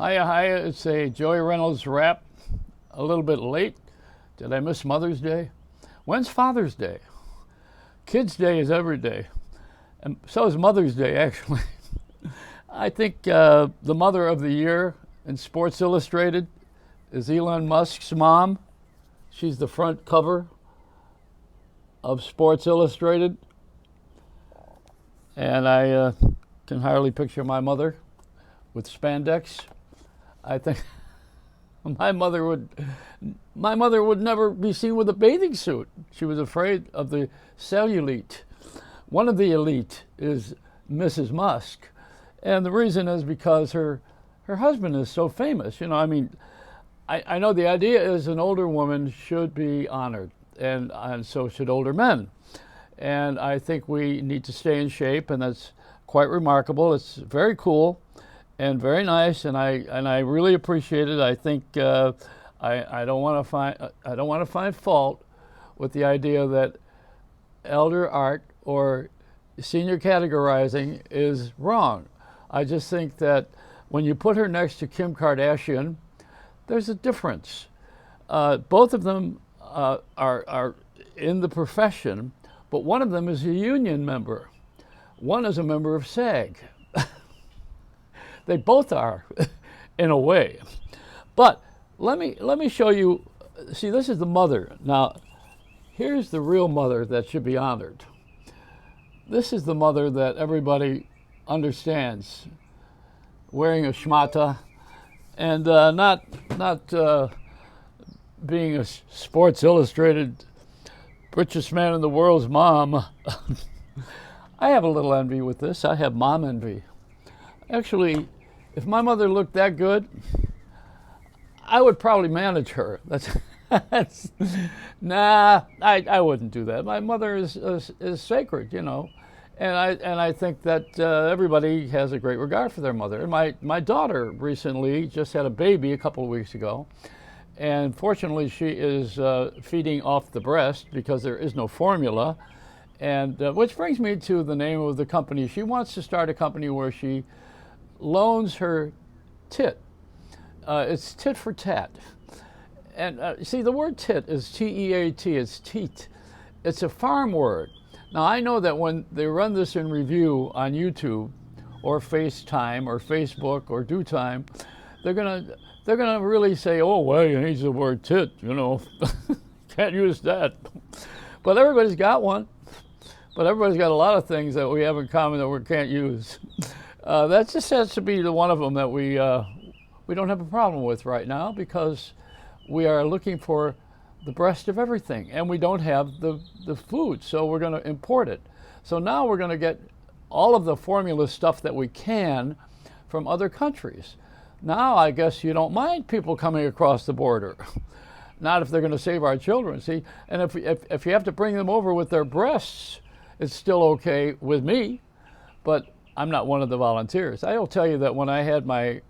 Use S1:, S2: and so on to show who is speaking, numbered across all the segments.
S1: Hiya, hiya. It's a Joey Reynolds rap. A little bit late. Did I miss Mother's Day? When's Father's Day? Kids' Day is every day. And so is Mother's Day, actually. I think the mother of the year in Sports Illustrated is Elon Musk's mom. She's the front cover of Sports Illustrated. And I can hardly picture my mother with spandex. I think my mother would never be seen with a bathing suit. She was afraid of the cellulite. One of the elite is Mrs. Musk. And the reason is because her husband is so famous. I know the idea is an older woman should be honored, and so should older men. And I think we need to stay in shape, and that's quite remarkable. It's very cool and very nice, and I really appreciate it. I think I don't want to find fault with the idea that elder art or senior categorizing is wrong. I just think that when you put her next to Kim Kardashian, there's a difference. Both of them are in the profession, but one of them is a union member. One is a member of SAG. They both are, in a way. But let me show you. See, this is the mother. Now, here's the real mother that should be honored. This is the mother that everybody understands, wearing a schmata, and not being a Sports Illustrated richest man in the world's mom. I have a little envy with this. I have mom envy. Actually, if my mother looked that good, I would probably manage her. Nah, I wouldn't do that. My mother is sacred, and I think that everybody has a great regard for their mother. And my daughter recently just had a baby a couple of weeks ago, and fortunately she is feeding off the breast because there is no formula. And which brings me to the name of the company. She wants to start a company where she loans her tit. It's tit for tat. And see, the word tit is T-E-A-T, it's teat. It's a farm word. Now, I know that when they run this in review on YouTube or FaceTime or Facebook or DoTime, they're gonna really say, oh, well, you need the word tit, can't use that. But everybody's got one. But everybody's got a lot of things that we have in common that we can't use. That just has to be the one of them that we don't have a problem with right now, because we are looking for the breast of everything, and we don't have the food, so we're going to import it. So now we're going to get all of the formula stuff that we can from other countries. Now I guess you don't mind people coming across the border. Not if they're going to save our children, see? And if you have to bring them over with their breasts, it's still okay with me, but I'm not one of the volunteers. I will tell you that when I had the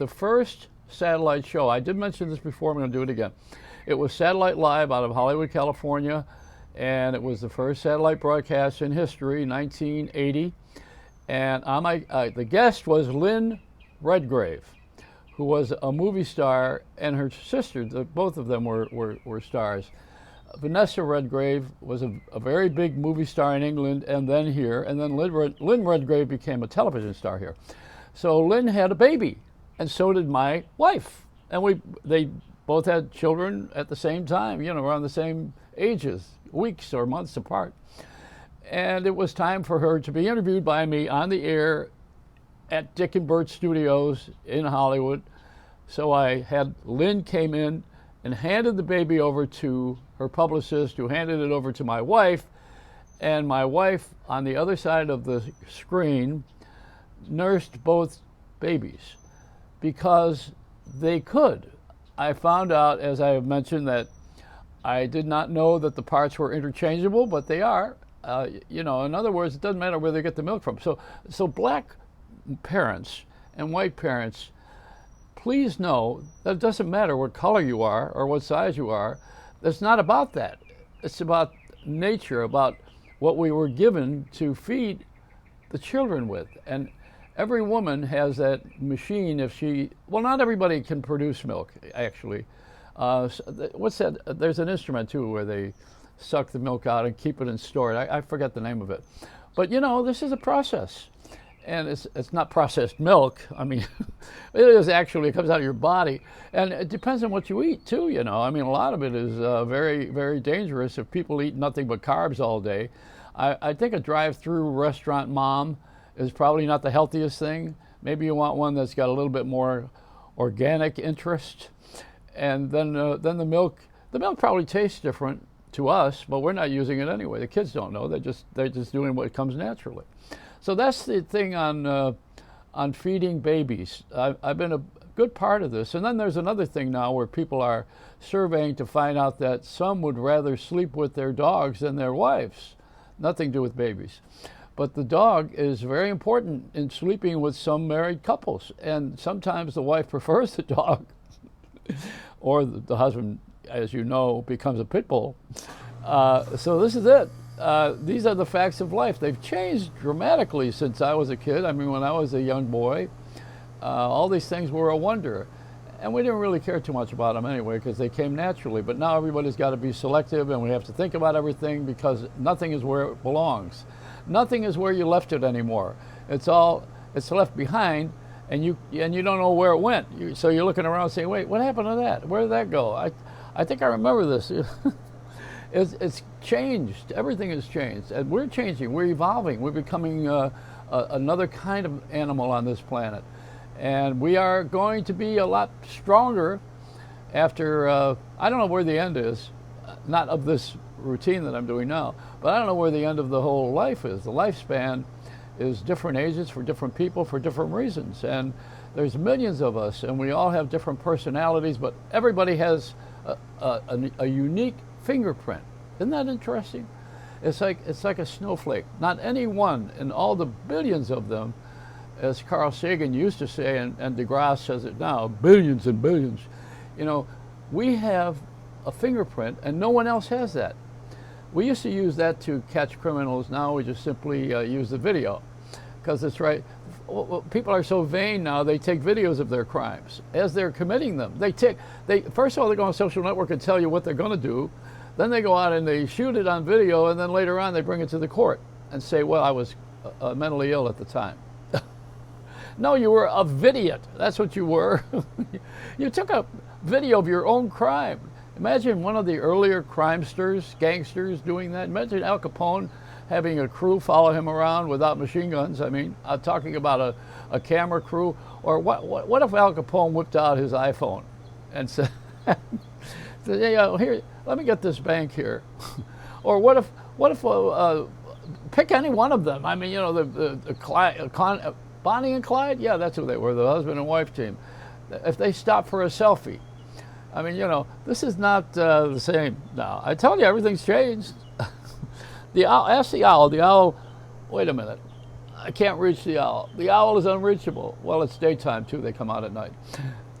S1: first satellite show, I did mention this before, I'm going to do it again. It was Satellite Live out of Hollywood, California, and it was the first satellite broadcast in history, 1980. And the guest was Lynn Redgrave, who was a movie star, and her sister, both of them were stars. Vanessa Redgrave was a very big movie star in England and then here, and then Lynn Redgrave became a television star here. So Lynn had a baby, and so did my wife. And they both had children at the same time, around the same ages, weeks or months apart. And it was time for her to be interviewed by me on the air at Dick and Bert Studios in Hollywood. So Lynn came in and handed the baby over to her publicist, who handed it over to my wife, and my wife on the other side of the screen nursed both babies because they could. I found out, as I have mentioned, that I did not know that the parts were interchangeable, but they are. In other words, it doesn't matter where they get the milk from. So black parents and white parents, please know that it doesn't matter what color you are or what size you are. It's not about that. It's about nature, about what we were given to feed the children with. And every woman has that machine. If she, well, not everybody can produce milk, actually. What's that? There's an instrument too where they suck the milk out and keep it and store it. I forget the name of it. But you know, this is a process. And it's not processed milk. I mean, it is actually, it comes out of your body. And it depends on what you eat too, you know. I mean, a lot of it is very, very dangerous if people eat nothing but carbs all day. I think a drive-through restaurant mom is probably not the healthiest thing. Maybe you want one that's got a little bit more organic interest. And then the milk probably tastes different to us, but we're not using it anyway. The kids don't know. They're just doing what comes naturally. So that's the thing on feeding babies. I've been a good part of this. And then there's another thing now where people are surveying to find out that some would rather sleep with their dogs than their wives. Nothing to do with babies. But the dog is very important in sleeping with some married couples. And sometimes the wife prefers the dog, or the husband, as you know, becomes a pit bull. So this is it. These are the facts of life. They've changed dramatically since I was a kid. I mean, when I was a young boy, all these things were a wonder. And we didn't really care too much about them anyway because they came naturally. But now everybody's got to be selective and we have to think about everything because nothing is where it belongs. Nothing is where you left it anymore. It's left behind and you don't know where it went. So you're looking around saying, wait, what happened to that? Where did that go? I think I remember this. It's changed. Everything has changed. And we're changing. We're evolving. We're becoming another kind of animal on this planet. And we are going to be a lot stronger after, I don't know where the end is, not of this routine that I'm doing now, but I don't know where the end of the whole life is. The lifespan is different ages for different people for different reasons. And there's millions of us, and we all have different personalities, but everybody has a unique fingerprint. Isn't that interesting? It's like a snowflake. Not any one in all the billions of them, as Carl Sagan used to say, and deGrasse says it now, billions and billions. You know, we have a fingerprint, and no one else has that. We used to use that to catch criminals. Now we just simply use the video, because it's right. People are so vain now, they take videos of their crimes as they're committing them. First of all, they go on social network and tell you what they're going to do. Then they go out and they shoot it on video, and then later on they bring it to the court and say, well, I was mentally ill at the time. No, you were a vidiot. That's what you were. You took a video of your own crime. Imagine one of the earlier crimesters, gangsters doing that. Imagine Al Capone having a crew follow him around without machine guns. I mean, I'm talking about a camera crew. Or what if Al Capone whipped out his iPhone and said, hey, here, let me get this bank here. Or what if pick any one of them. I mean, you know, Bonnie and Clyde, yeah, that's who they were, the husband and wife team. If they stopped for a selfie, I mean, you know, this is not the same now. I tell you, everything's changed. The owl, ask the owl. The owl, wait a minute, I can't reach the owl. The owl is unreachable. Well, it's daytime too, they come out at night.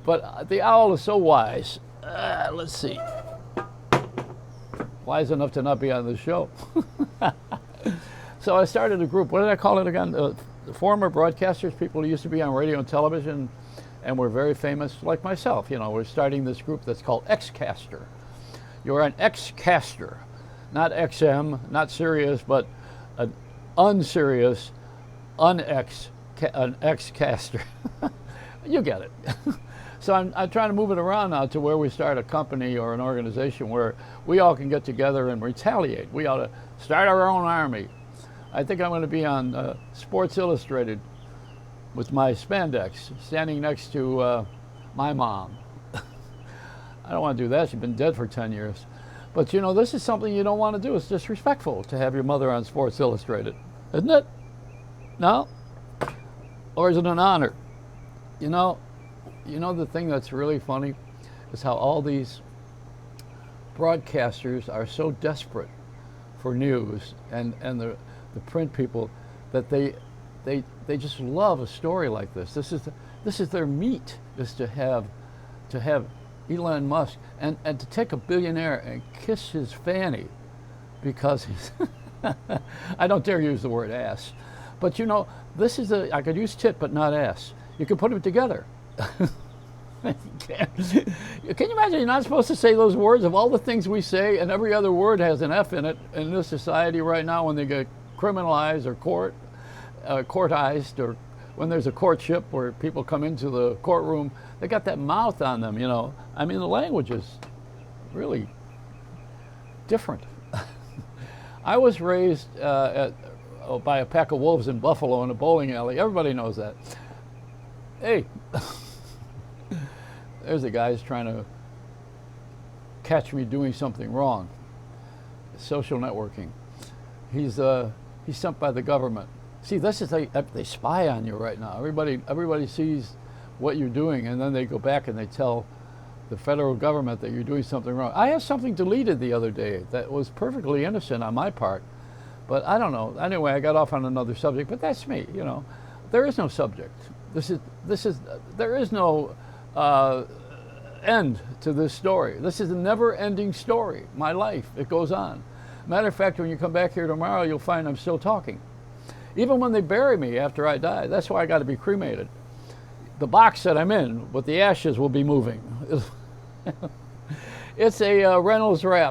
S1: But the owl is so wise. Let's see. Wise enough to not be on the show. So I started a group. What did I call it again? The former broadcasters, people who used to be on radio and television and were very famous, like myself. You know, we're starting this group that's called Xcaster. You're an Xcaster, not XM, not Sirius, but an unserious, an Xcaster. You get it. So I'm trying to move it around now to where we start a company or an organization where we all can get together and retaliate. We ought to start our own army. I think I'm going to be on Sports Illustrated with my spandex, standing next to my mom. I don't want to do that. She's been dead for 10 years. But, you know, this is something you don't want to do. It's disrespectful to have your mother on Sports Illustrated, isn't it? No? Or is it an honor? You know, the thing that's really funny is how all these broadcasters are so desperate for news and the print people that they just love a story like this. This is their meat, is to have Elon Musk and to take a billionaire and kiss his fanny because he's I don't dare use the word ass, But you know, this is a, I could use tit but not ass. You can put them together. Can you imagine you're not supposed to say those words? Of all the things we say, and every other word has an F in it in this society right now when they get criminalized or courtized, or when there's a courtship where people come into the courtroom, they got that mouth on them, you know. I mean, the language is really different. I was raised by a pack of wolves in Buffalo in a bowling alley. Everybody knows that. Hey, there's the guy who's trying to catch me doing something wrong. Social networking. He's sent by the government. See, this is they spy on you right now. Everybody sees what you're doing, and then they go back and they tell the federal government that you're doing something wrong. I had something deleted the other day that was perfectly innocent on my part, but I don't know. Anyway, I got off on another subject, but that's me. You know, there is no subject. There is no end to this story. This is a never-ending story. My life, it goes on. Matter of fact, when you come back here tomorrow, you'll find I'm still talking. Even when they bury me after I die, that's why I got to be cremated. The box that I'm in with the ashes will be moving. It's a Reynolds wrap.